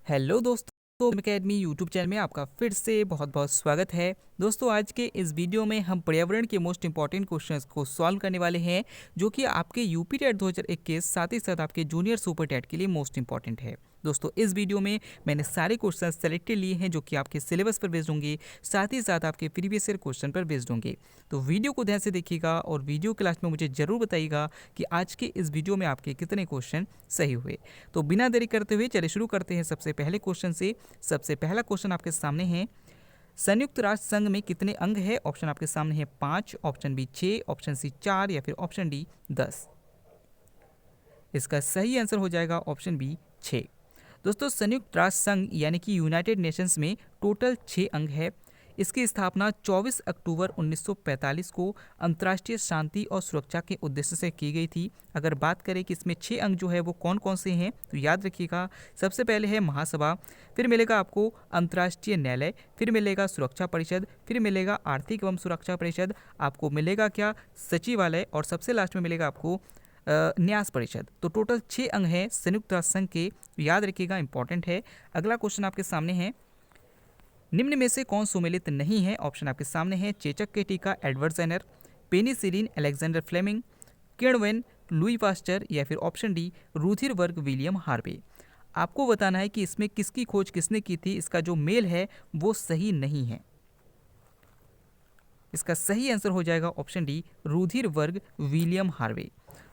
Hello दोस्तों, academy YouTube channel में आपका फिर से बहुत बहुत स्वागत है। दोस्तों, आज के इस वीडियो में हम पर्यावरण के मोस्ट इंपॉर्टेंट क्वेश्चंस को सॉल्व करने वाले हैं, जो कि आपके यूपी टेट 2021 साथ ही साथ आपके जूनियर सुपर टेट के लिए मोस्ट इंपॉर्टेंट है। दोस्तों, इस वीडियो में मैंने सारे क्वेश्चन सेलेक्टेड लिए हैं जो कि आपके सिलेबस पर बेस्ड होंगे, साथ ही साथ आपके प्रीवियस ईयर क्वेश्चन पर बेस्ड होंगे। तो वीडियो को ध्यान से देखिएगा और वीडियो क्लास में मुझे जरूर बताइएगा कि आज के इस वीडियो में आपके कितने क्वेश्चन सही हुए। तो बिना देरी करते हुए चलिए शुरू करते हैं सबसे पहले क्वेश्चन से। सबसे पहला क्वेश्चन आपके सामने है, संयुक्त राष्ट्र संघ में कितने अंग है? ऑप्शन आपके सामने है 5, ऑप्शन बी 6, ऑप्शन सी 4 या फिर ऑप्शन डी 10। इसका सही आंसर हो जाएगा ऑप्शन बी 6। दोस्तों, संयुक्त राष्ट्र संघ यानी कि यूनाइटेड नेशंस में टोटल 6 अंग है। इसकी स्थापना 24 अक्टूबर 1945 को अंतर्राष्ट्रीय शांति और सुरक्षा के उद्देश्य से की गई थी। अगर बात करें कि इसमें 6 अंग जो है वो कौन कौन से हैं, तो याद रखिएगा, सबसे पहले है महासभा, फिर मिलेगा आपको अंतर्राष्ट्रीय न्यायालय, फिर मिलेगा सुरक्षा परिषद, फिर मिलेगा आर्थिक एवं सुरक्षा परिषद, आपको मिलेगा क्या सचिवालय, और सबसे लास्ट में मिलेगा आपको न्यास परिषद। तो टोटल 6 अंग हैं संयुक्त राष्ट्र संघ के, याद रखिएगा, इंपॉर्टेंट है। अगला क्वेश्चन आपके सामने है, निम्न में से कौन सुमेलित नहीं है? ऑप्शन आपके सामने है, चेचक के टीका Edward Jenner, penicillin Alexander Fleming, किण्वन लुई पास्चर या फिर ऑप्शन डी रूथिर वर्ग विलियम हार्वे। आपको बताना है कि इसमें किसकी खोज किसने की थी। इसका जो मेल है वो सही नहीं है। इसका सही आंसर हो जाएगा ऑप्शन डी रूधिर वर्ग विलियम हार्वे।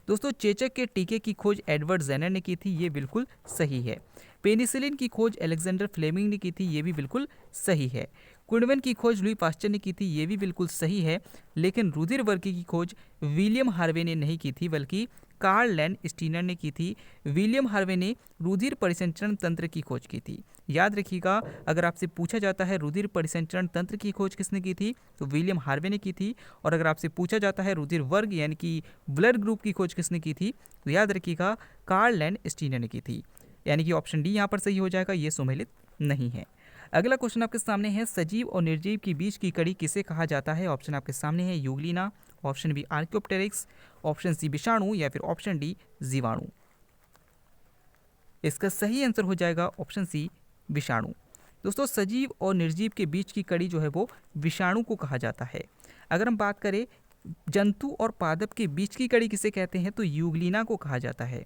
दोस्तों, चेचक के टीके की खोज एडवर्ड जेनर ने की थी, ये बिल्कुल सही है। पेनिसिलिन की खोज अलेक्जेंडर फ्लेमिंग ने की थी, ये भी बिल्कुल सही है। कुंडवन की खोज लुई पास्चर ने की थी, ये भी बिल्कुल सही है। लेकिन रुधिर वर्ग की खोज विलियम हार्वे ने नहीं की थी, बल्कि कार्ल लैंड स्टीनर ने की थी। विलियम हार्वे ने रुधिर परिसंचरण तंत्र की खोज की थी। याद रखिएगा, अगर आपसे पूछा जाता है रुधिर परिसंचरण तंत्र की खोज किसने की थी, तो विलियम हार्वे ने की थी। और अगर आपसे पूछा जाता है रुधिर वर्ग यानी कि ब्लड ग्रुप की खोज किसने की थी, तो याद रखिएगा कार्ल लैंड स्टीनर ने की थी। यानी कि ऑप्शन डी यहाँ पर सही हो जाएगा, ये सुमेलित नहीं है। अगला क्वेश्चन आपके सामने है, सजीव और निर्जीव के बीच की कड़ी किसे कहा जाता है? ऑप्शन आपके सामने है, euglena, option B archaeopteryx, option C विषाणु या फिर ऑप्शन डी जीवाणु। इसका सही आंसर हो जाएगा ऑप्शन सी विषाणु। दोस्तों, सजीव और निर्जीव के बीच की कड़ी जो है वो विषाणु को कहा जाता है। अगर हम बात करें जंतु और पादप के बीच की कड़ी किसे कहते हैं, तो यूग्लिना को कहा जाता है।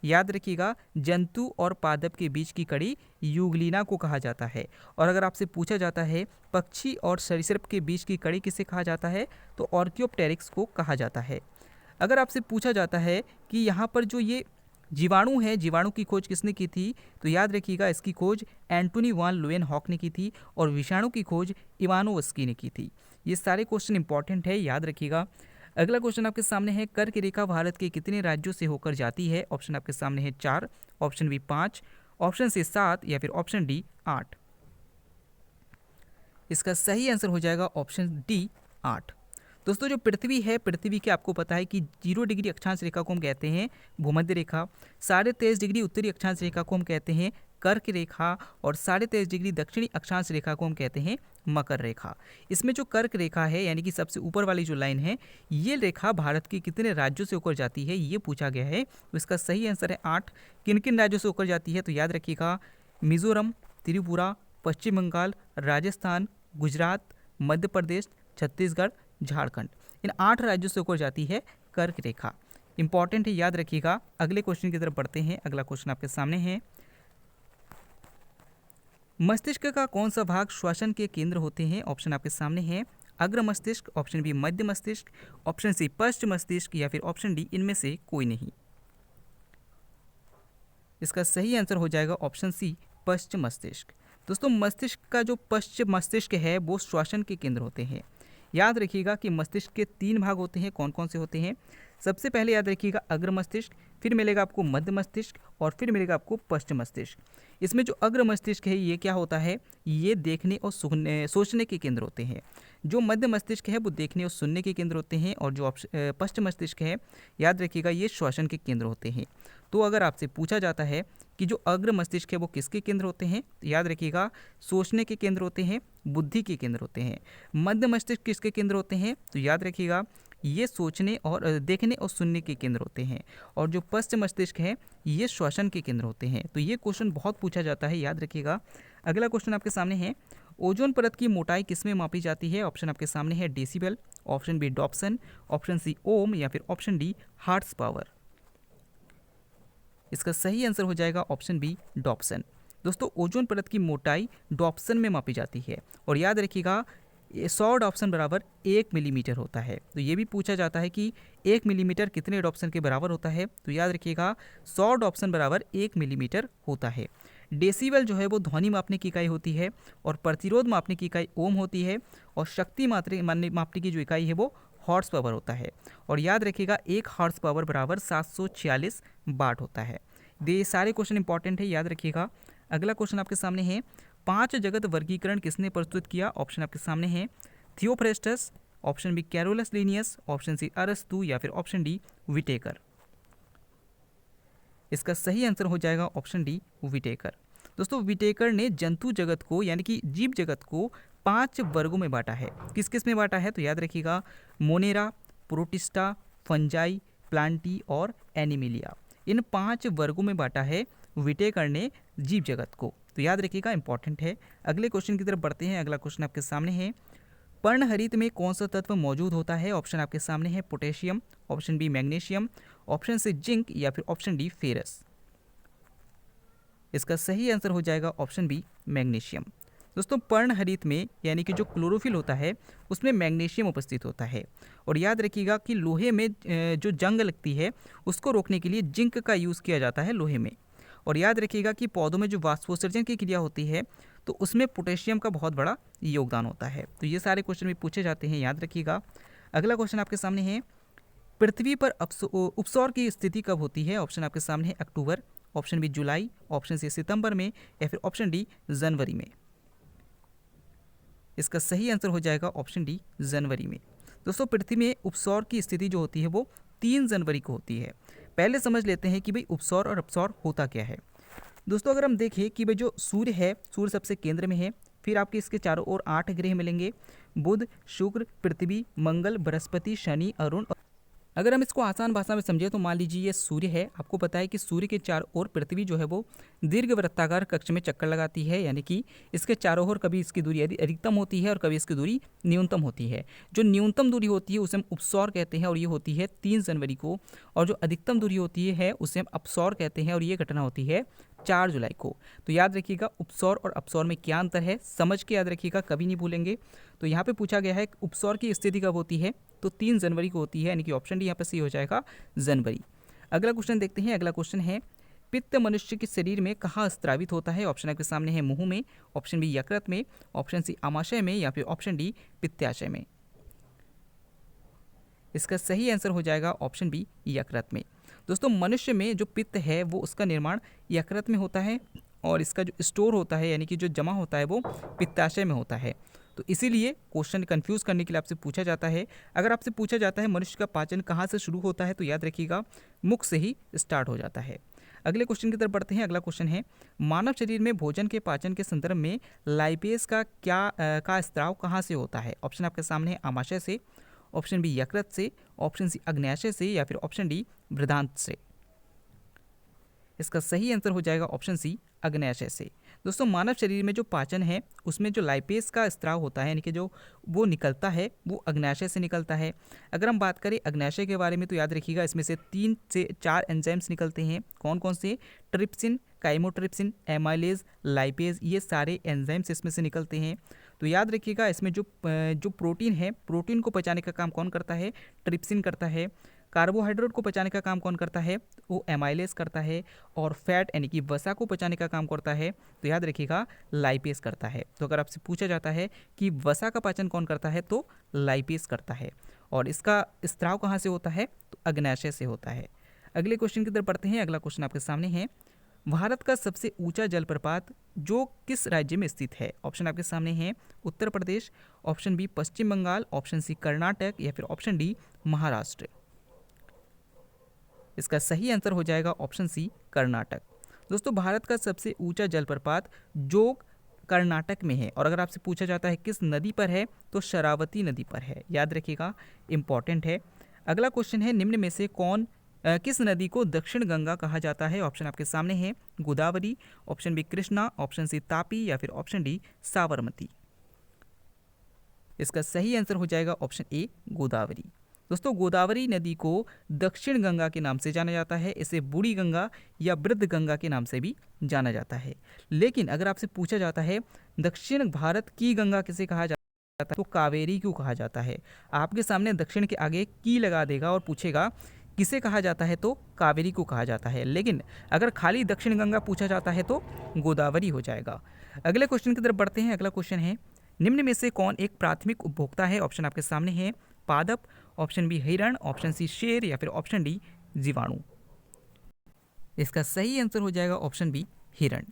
याद रखिएगा, जंतु और पादप के बीच की कड़ी यूग्लिना को कहा जाता है। और अगर आपसे पूछा जाता है पक्षी और सरीसृप के बीच की कड़ी किसे कहा जाता है, तो ऑर्कियोप्टेरिक्स को कहा जाता है। अगर आपसे पूछा जाता है कि यहाँ पर जो ये जीवाणु है, जीवाणु की खोज किसने की थी, तो याद रखिएगा, इसकी खोज एंटोनी वान लुएनहॉक ने की थी और विषाणु की खोज इवानोव्स्की ने की थी। ये सारे क्वेश्चन इंपॉर्टेंट है, याद रखिएगा। अगला क्वेश्चन आपके सामने है, कर्क रेखा भारत के कितने राज्यों से होकर जाती है? ऑप्शन आपके सामने है 4, ऑप्शन बी 5, ऑप्शन सी 7 या फिर ऑप्शन डी 8। इसका सही आंसर हो जाएगा ऑप्शन डी 8। दोस्तों, जो पृथ्वी है, पृथ्वी के आपको पता है कि 0 डिग्री अक्षांश रेखा को हम कहते हैं भूमध्य रेखा, 23.5 डिग्री उत्तरी अक्षांश रेखा को हम कहते हैं कर्क रेखा, और 23.5 डिग्री दक्षिणी अक्षांश रेखा को हम कहते हैं मकर रेखा। इसमें जो कर्क रेखा है यानी कि सबसे ऊपर वाली जो लाइन है, ये रेखा भारत के कितने राज्यों से होकर जाती है, ये पूछा गया है। तो इसका सही आंसर है 8। किन किन राज्यों से होकर जाती है, तो याद रखिएगा, मिजोरम, त्रिपुरा, पश्चिम बंगाल, राजस्थान, गुजरात, मध्य प्रदेश, छत्तीसगढ़, झारखंड। इन 8 राज्यों से होकर जाती है कर्क रेखा। इंपॉर्टेंट है, याद रखिएगा। अगले क्वेश्चन की तरफ बढ़ते हैं। अगला क्वेश्चन आपके सामने है, मस्तिष्क का कौन सा भाग श्वसन के केंद्र होते हैं? ऑप्शन आपके सामने है, अग्र मस्तिष्क, ऑप्शन बी मध्य मस्तिष्क, ऑप्शन सी पश्च मस्तिष्क या फिर ऑप्शन डी इनमें से कोई नहीं। इसका सही आंसर हो जाएगा ऑप्शन सी पश्च मस्तिष्क। दोस्तों, मस्तिष्क का जो पश्च मस्तिष्क है वो श्वसन के केंद्र होते हैं। याद रखिएगा कि मस्तिष्क के 3 भाग होते हैं। कौन कौन से होते हैं? सबसे पहले याद रखिएगा अग्र मस्तिष्क, फिर मिलेगा आपको मध्य मस्तिष्क और फिर मिलेगा आपको पश्च मस्तिष्क। इसमें जो अग्र मस्तिष्क है ये क्या होता है, ये देखने और सोचने के केंद्र होते हैं। जो मध्य मस्तिष्क है वो देखने और सुनने के केंद्र होते हैं, और जो पश्च मस्तिष्क है, याद रखिएगा, ये श्वसन के केंद्र होते हैं। तो अगर आपसे पूछा जाता है कि जो अग्र मस्तिष्क है वो किसके केंद्र होते हैं, तो याद रखिएगा, सोचने के केंद्र होते हैं, बुद्धि के केंद्र होते हैं। मध्य मस्तिष्क किसके केंद्र होते हैं, तो याद रखिएगा, ये सोचने और देखने और सुनने के केंद्र होते हैं, और जो पश्च मस्तिष्क है ये श्वसन के केंद्र होते हैं। तो ये क्वेश्चन बहुत पूछा जाता है, याद रखिएगा। अगला क्वेश्चन आपके सामने है, ओजोन परत की मोटाई किसमें मापी जाती है? ऑप्शन आपके सामने है decibel, option B Dobson, option C ohm, या फिर ऑप्शन डी हार्ट्स पावर। इसका सही आंसर हो जाएगा ऑप्शन बी डॉप्सन। दोस्तों ओजोन परत की मोटाई डॉप्सन में मापी जाती है, और याद रखिएगा 100 डॉप्सन बराबर 1 मिलीमीटर होता है। तो ये भी पूछा जाता है कि 1 मिलीमीटर कितने डॉप्सन के बराबर होता है? तो याद रखिएगा 100 डॉप्सन बराबर 1 मिलीमीटर होता है। डेसिबल जो है वो ध्वनि मापने की इकाई होती है, और प्रतिरोध मापने की इकाई ओम होती है, और शक्ति मापने की जो इकाई है वो हॉर्स पावर होता है। और याद रखिएगा 1 हॉर्स पावर बराबर 746 वाट होता है। ये सारे क्वेश्चन इंपॉर्टेंट है, याद रखिएगा। अगला क्वेश्चन आपके सामने है, 5 जगत वर्गीकरण किसने प्रस्तुत किया? ऑप्शन आपके सामने है Theophrastus, option B Carolus Linnaeus, option C अरस्तु, या फिर ऑप्शन डी विटेकर। इसका सही आंसर हो जाएगा ऑप्शन डी विटेकर। दोस्तों विटेकर ने जंतु जगत को यानी कि जीव जगत को 5 वर्गों में बांटा है। किस किस में बांटा है? तो याद रखिएगा मोनेरा, प्रोटिस्टा, फंजाई, प्लांटी और एनिमिलिया। इन 5 वर्गों में बांटा है विटेकर ने जीव जगत को। तो याद रखिएगा इंपॉर्टेंट है। अगले क्वेश्चन की तरफ बढ़ते हैं। अगला क्वेश्चन आपके सामने है, पर्णहरित में कौन सा तत्व मौजूद होता है? ऑप्शन आपके सामने है potassium, option B magnesium, option C zinc, या फिर ऑप्शन डी फेरस। इसका सही आंसर हो जाएगा ऑप्शन बी मैग्नीशियम। दोस्तों पर्णहरित में यानी कि जो क्लोरोफिल होता है उसमें मैग्नीशियम उपस्थित होता है, और याद रखिएगा कि लोहे में जो जंग लगती है उसको रोकने के लिए जिंक का यूज़ किया जाता है लोहे में। और याद रखिएगा कि पौधों में जो वाष्पोत्सर्जन की क्रिया होती है तो उसमें पोटेशियम का बहुत बड़ा योगदान होता है। तो ये सारे क्वेश्चन भी पूछे जाते हैं, याद रखिएगा। अगला क्वेश्चन आपके सामने है, पृथ्वी पर उपसौर की स्थिति कब होती है? ऑप्शन आपके सामने है अक्टूबर, ऑप्शन बी जुलाई, ऑप्शन सी सितंबर में, या फिर ऑप्शन डी जनवरी में। इसका सही आंसर हो जाएगा ऑप्शन डी जनवरी में। दोस्तों पृथ्वी में उपसौर की स्थिति जो होती है वो 3 जनवरी को होती है। पहले समझ लेते हैं कि भाई उपसौर और अपसौर होता क्या है। दोस्तों अगर हम देखें कि भाई जो सूर्य है, सूर्य सबसे केंद्र में है, फिर आपके इसके चारों ओर 8 ग्रह मिलेंगे, बुध, शुक्र, पृथ्वी, मंगल, बृहस्पति, शनि, अरुण। अगर हम इसको आसान भाषा में समझे तो मान लीजिए ये सूर्य है। आपको पता है कि सूर्य के चारों ओर पृथ्वी जो है वो दीर्घ वृत्ताकार कक्ष में चक्कर लगाती है, यानी कि इसके चारों ओर कभी इसकी दूरी अधिकतम होती है और कभी इसकी दूरी न्यूनतम होती है। जो न्यूनतम दूरी होती है उसे हम उपसौर कहते हैं, और ये होती है 3 जनवरी को, और जो अधिकतम दूरी होती है उसे हम अपसौर कहते हैं, और ये घटना होती है 4 जुलाई को। तो याद रखिएगा उपसौर और अपसौर में क्या अंतर है, समझ के याद रखिएगा, कभी नहीं भूलेंगे। तो यहाँ पे पूछा गया है उपसौर की स्थिति कब होती है, तो 3 जनवरी को होती है, यानी कि ऑप्शन डी यहाँ पर सही हो जाएगा जनवरी। अगला क्वेश्चन देखते हैं। अगला क्वेश्चन है, पित्त मनुष्य के शरीर में कहाँ स्त्रावित होता है? ऑप्शन आपके सामने है मुंह में, ऑप्शन बी यकृत में, ऑप्शन सी आमाशय में, या फिर ऑप्शन डी पित्ताशय में। इसका सही आंसर हो जाएगा ऑप्शन बी यकृत में। दोस्तों मनुष्य में जो पित्त है वो उसका निर्माण यकृत में होता है, और इसका जो स्टोर होता है यानी कि जो जमा होता है वो पित्ताशय में होता है। तो इसीलिए क्वेश्चन कंफ्यूज करने के लिए आपसे पूछा जाता है। अगर आपसे पूछा जाता है मनुष्य का पाचन कहाँ से शुरू होता है, तो याद रखिएगा मुख से ही स्टार्ट हो जाता है। अगले क्वेश्चन की तरफ बढ़ते हैं। अगला क्वेश्चन है, मानव शरीर में भोजन के पाचन के संदर्भ में लाइपेज का स्त्राव कहाँ से होता है? ऑप्शन आपके सामने है आमाशय से, ऑप्शन बी यकृत से, ऑप्शन सी अग्न्याशय से, या फिर ऑप्शन डी बृहदांत्र से। इसका सही आंसर हो जाएगा ऑप्शन सी अग्न्याशय से। दोस्तों मानव शरीर में जो पाचन है उसमें जो लाइपेज का स्त्राव होता है यानी कि जो वो निकलता है वो अग्न्याशय से निकलता है। अगर हम बात करें अग्न्याशय के बारे में तो याद रखिएगा इसमें से 3 से 4 एंजाइम्स निकलते हैं। कौन कौन से? ट्रिप्सिन, काइमोट्रिप्सिन, एमाइलेज, लाइपेज, ये सारे एंजाइम्स इसमें से निकलते हैं। तो याद रखिएगा इसमें जो प्रोटीन है, प्रोटीन को पचाने का काम कौन करता है? ट्रिप्सिन करता है। कार्बोहाइड्रेट को पचाने का काम कौन करता है? वो एमाइलेज करता है। और फैट यानी कि वसा को पचाने का काम करता है तो याद रखिएगा लाइपेज करता है। तो अगर आपसे पूछा जाता है कि वसा का पाचन कौन करता है तो लाइपेज करता है। और इसका स्त्राव कहाँ से होता है? तो अग्न्याशय से होता है। अगले क्वेश्चन की तरफ बढ़ते हैं। अगला क्वेश्चन आपके सामने है, भारत का सबसे ऊंचा जलप्रपात जो किस राज्य में स्थित है? ऑप्शन आपके सामने है उत्तर प्रदेश, ऑप्शन बी पश्चिम बंगाल, ऑप्शन सी कर्नाटक, या फिर ऑप्शन डी महाराष्ट्र। इसका सही आंसर हो जाएगा ऑप्शन सी कर्नाटक। दोस्तों भारत का सबसे ऊंचा जलप्रपात जोग कर्नाटक में है। और अगर आपसे पूछा जाता है किस नदी पर है, तो शरावती नदी पर है, याद रखिएगा, इंपॉर्टेंट है। अगला क्वेश्चन है, निम्न में से किस नदी को दक्षिण गंगा कहा जाता है? ऑप्शन आपके सामने है, Godavari, option B Krishna, option C Tapi, या फिर ऑप्शन डी साबरमती। इसका सही आंसर हो जाएगा ऑप्शन ए, गोदावरी। दोस्तों, गोदावरी नदी को दक्षिण गंगा के नाम से जाना जाता है। इसे बूढ़ी गंगा या वृद्ध गंगा के नाम से भी जाना जाता है। लेकिन अगर आपसे पूछा जाता है दक्षिण भारत की गंगा किसे कहा जाता है, तो कावेरी क्यों कहा जाता है? आपके सामने दक्षिण के आगे की लगा देगा और पूछेगा किसे कहा जाता है, तो कावेरी को कहा जाता है। लेकिन अगर खाली दक्षिण गंगा पूछा जाता है तो गोदावरी हो जाएगा। अगले क्वेश्चन की तरफ बढ़ते हैं। अगला क्वेश्चन है, निम्न में से कौन एक प्राथमिक उपभोक्ता है? ऑप्शन आपके सामने है, पादप, ऑप्शन बी हिरण, ऑप्शन सी शेर, या फिर ऑप्शन डी जीवाणु। इसका सही आंसर हो जाएगा ऑप्शन बी, हिरण।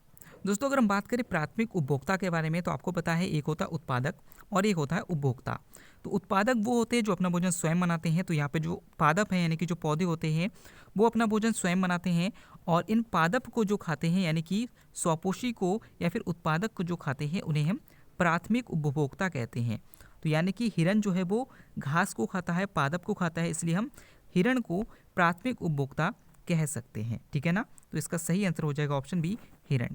दोस्तों, अगर हम बात करें प्राथमिक उपभोक्ता के बारे में, तो आपको पता है एक होता है उत्पादक और एक होता है उपभोक्ता। तो उत्पादक वो होते हैं जो अपना भोजन स्वयं बनाते हैं। तो यहाँ पे जो पादप है यानी कि जो पौधे होते हैं वो अपना भोजन स्वयं बनाते हैं, और इन पादप को जो खाते हैं यानी कि स्वपोषी को या फिर उत्पादक को जो खाते हैं उन्हें हम प्राथमिक उपभोक्ता कहते हैं। तो यानी कि हिरण जो है वो घास को खाता है, पादप को खाता है, इसलिए हम हिरण को प्राथमिक उपभोक्ता कह सकते हैं। ठीक है ना? तो इसका सही आंसर हो जाएगा ऑप्शन बी, हिरण।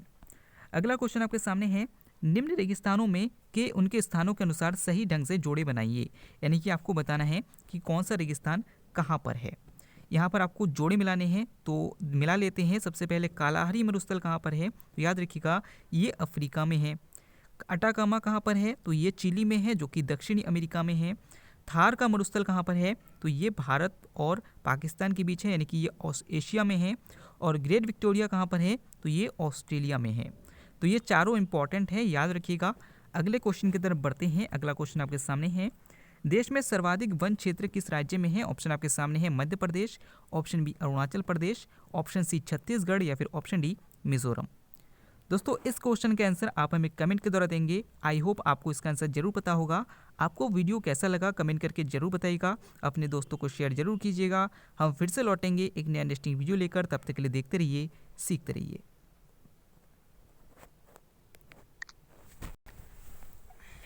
अगला क्वेश्चन आपके सामने है, निम्न रेगिस्तानों में के उनके स्थानों के अनुसार सही ढंग से जोड़े बनाइए। यानी कि आपको बताना है कि कौन सा रेगिस्तान कहाँ पर है। यहाँ पर आपको जोड़े मिलाने हैं, तो मिला लेते हैं। सबसे पहले कालाहारी मरुस्थल कहाँ पर है? तो याद रखिएगा ये अफ्रीका में है। अटाकामा कहाँ पर है? तो ये चिली में है, जो कि दक्षिणी अमेरिका में है। थार का मरुस्थल कहाँ पर है? तो ये भारत और पाकिस्तान के बीच है, यानी कि ये एशिया में है। और ग्रेट विक्टोरिया कहाँ पर है? तो ये ऑस्ट्रेलिया में है। तो ये चारों इंपॉर्टेंट है, याद रखिएगा। अगले क्वेश्चन की तरफ बढ़ते हैं। अगला क्वेश्चन आपके सामने है, देश में सर्वाधिक वन क्षेत्र किस राज्य में है? ऑप्शन आपके सामने है, Madhya Pradesh, option B Arunachal Pradesh, option C Chhattisgarh, या फिर ऑप्शन डी मिजोरम। दोस्तों, इस क्वेश्चन का आंसर आप हमें कमेंट के द्वारा देंगे। आई होप आपको इसका आंसर जरूर पता होगा। आपको वीडियो कैसा लगा कमेंट करके जरूर बताइएगा। अपने दोस्तों को शेयर जरूर कीजिएगा। हम फिर से लौटेंगे एक नया इंटरेस्टिंग वीडियो लेकर। तब तक के लिए देखते रहिए, सीखते रहिए।